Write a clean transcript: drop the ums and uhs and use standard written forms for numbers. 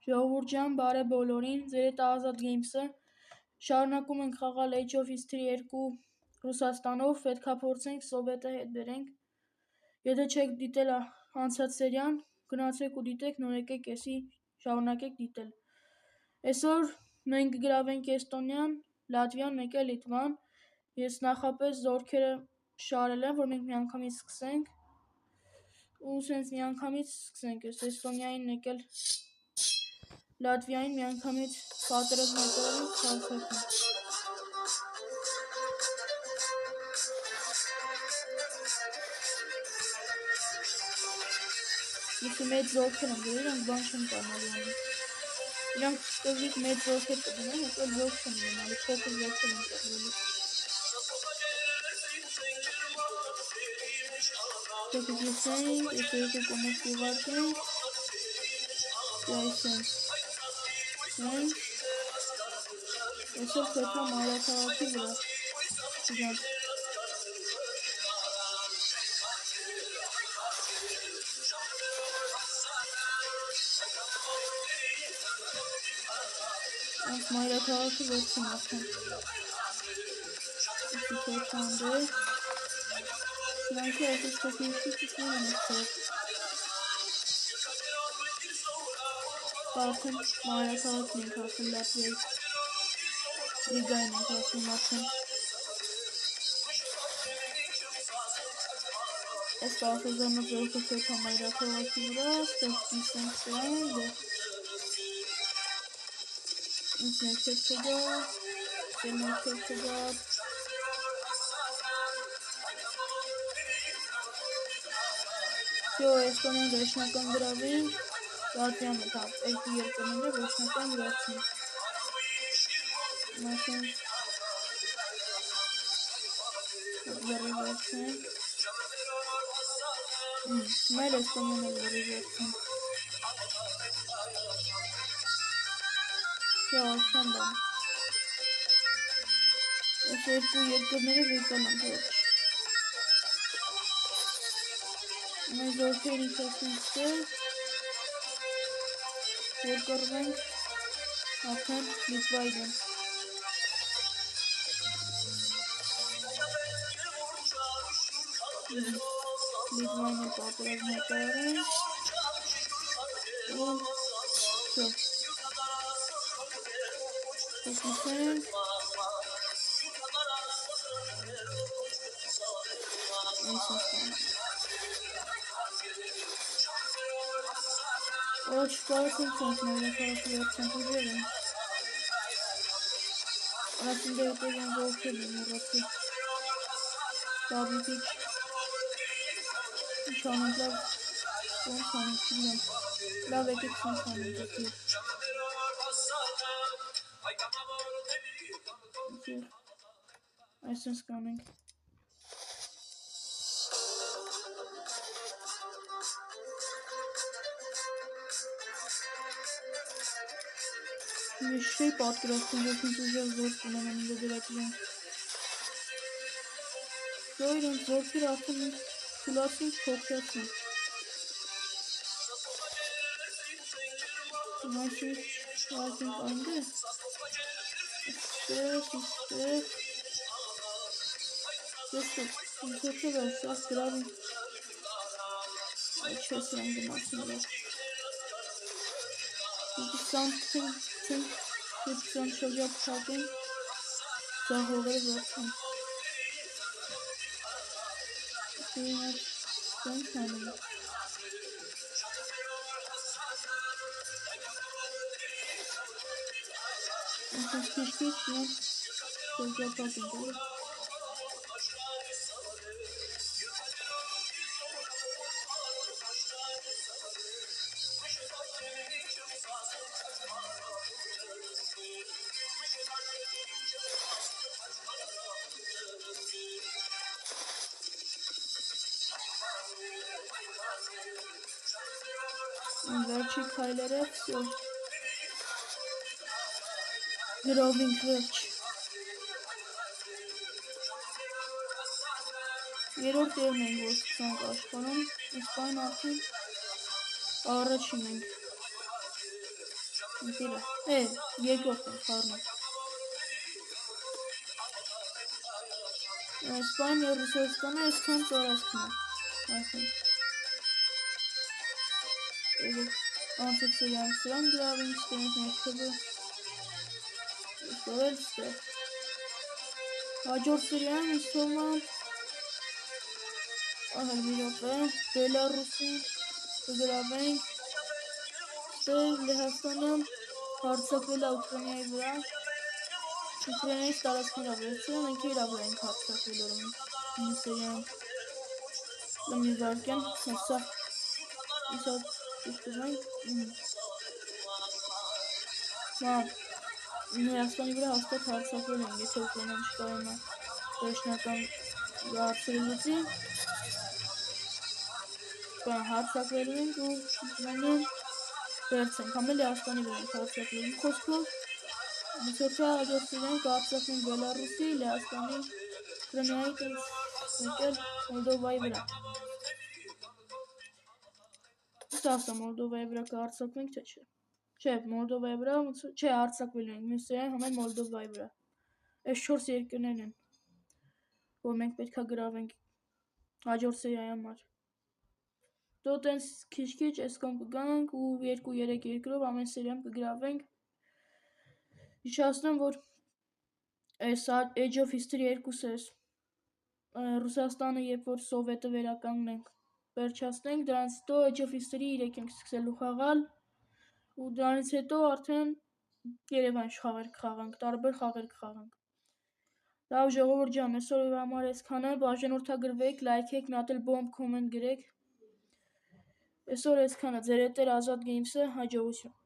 Ժողովուրդ ջան, բարև բոլորին, ձեր հետ Ազատ Games-ը, շարունակում ենք խաղալ Age of History 2 Ռուսաստանով, պետք է փորձենք Սովետը հետ բերենք, եթե չեք դիտել անցած սերիան, գնացեք ու դիտեք, նոր եկեք էսի շարունակեք դիտել, այսօր մենք գրավենք Էստոնիան, Լատվիան, մեկ է Լիտվան, ես նախապես զորքերը շարել եմ, որ մենք միանգամից սկսենք, ու սենց միանգամից սկսենք, ես Էստոնիային եկել Լատվիային միանգամից պատերազմ հայտարարենք, հարձակվենք։ Իսկ մեծ զորքեր են գրել, իրանք բան չեն կարնալու անում։ Իրանք սկզբից մեծ զորքեր կդնեն, հետո զորք չեն ունենալու, փոքր զորքեր են կրվելու։ Եկեք եսենք, այսօր եկեք կոմոս ուղարկենք, այսենք, սենց, այսօր պետք է մայրաքաղաքի վրա, իրանք։ Այս մայրաքաղաքը վերցին արդեն, իսի թեթանդ է, իրանքի այսպես թեքիստից նոր են ուսեր, արդեն մայրաքաղաքն ենք հասում Լատվիայի, Ռիգային ենք հասում արդեն, այս 10,000 զորքը պետք է մայրաքաղաքի վրա, ստեղծվիս ենք սրան, ինձ ներքև չգա, դեր ներքև չգա, Всё, Էստոնիան վերջնական գրավենք, Լատվիան է երկու երկրները վերջնական գրացինք, մասենք, լրի վերցենք, մեր Էստոնիան է լրի վերցենք, Всё, ասան բան, այս երկու երկրները վիկել ենք վերջ, մեր զորքեր իքասինք ստել, որ կրվենք արդեն Լիտվայի դեմ, Լիտվային է պատերազմ հայտարարենք, ու всё, տեսնենք, այս ասան, չկարեցինք սենց մայրաքաղաքի վերցենք ուժեր են, ասին դե հետև են զորքեր են մռացի, լավիպիչ, ինչ անենք լավ, ոնց անենք չգնանք, լավ եկեք սենց անենք եկի, այս սենց կանենք, Ես չէի պատկերացնում, որ ինձ ուժեղ զորք ունենան ինձ դրակի ենք, Всё, իրենց զորքերը արդեն մենք թուլացինք, փոքրացինք, Այսինք շարքենք այնտեղ, իստեղ, ես զորքը վերջ, այս գրավինք, չէ սրան գնացին վերջ, ինքի սանք և սան շրջա պշակենք, զահողերը վերջենք, Սիրին այդ սենց անենք, Այսինք քիչ-քիչ իրենք շրջապատ են գալու, Վերջի քայլերը, всё, գրավինք վերջ, երորդ տեղն ենք որ սկսանք աշխարհում, իսկ այն արդեն առաջին ենք, Ընտիրը։ Երկրորդ ենք խառնում։ Իսպանիա, Ռուսաստանը այսքան ծորացքն է։ Այսինքն անցած սերիան սրան գրավին ստենք ներքևը։ Ստորել ստեղ։ Հաջորդ սերիան ինձ թվում է ահա մի րոպե Բելարուսին կգրավենք։ Ստեղ Լեհաստանը հարձակվել է Ուկրաինայի վրա։ Ուկրաինայից տարածքներ ավերցրել, մենք իրա վրա ենք հարձակվել ուրեմն մի սերիան մի վարկյան սա ճշտվենք Լեհաստանի վրա հաստատ հարձակվել ենք, եթե Ուկրաինան չկարողանա վերջնական հարցրելուծի հարձակվել ենք ու Ուկրաինան վերցենք, համ Լեհաստանի վրա ենք հարձակվել մի խոսքով Միսորդյա հաջորդ սերիան կհարձակվենք Բելարուսի, Լեհաստանի, Ուկրաինայի եկել Մոլդովայի վրա։ Ստասա Մոլդովայի վրա կհարձակվենք, թե չէ։ Չէ, Մոլդովայի վրա, չէ, հարձակվել ենք, մյուս սերիան համեն Մոլդովայի վրա։ Այս 4 երկրներն են, որ մենք պետք է գրավենք հաջորդ սերիայի համար։ Դո տենց քիչ-քիչ այսքան կգանք ու 2-3 երկրով ամեն սերիայում կգրավենք։ Հիշեցնեմ, որ այս Age of History 2-ը Ռուսաստանը երբ որ սովետը վերականգնենք վերջացնենք, դրանից հետո Age of History 3 ենք սկսելու խաղալ ու դրանից հետո արդեն Երևան խաղեր կխաղանք, տարբեր խաղեր կխաղանք։ Լավ ժողովուրդ ջան, այսօր համար այսքանը, բաժանորդագրվեք, լայքեք, մի հատ էլ բոմբ կոմենտ գրեք։ Այսօր այսքանը, ձեր հետ էր Ազատ Games-ը, հաջողություն։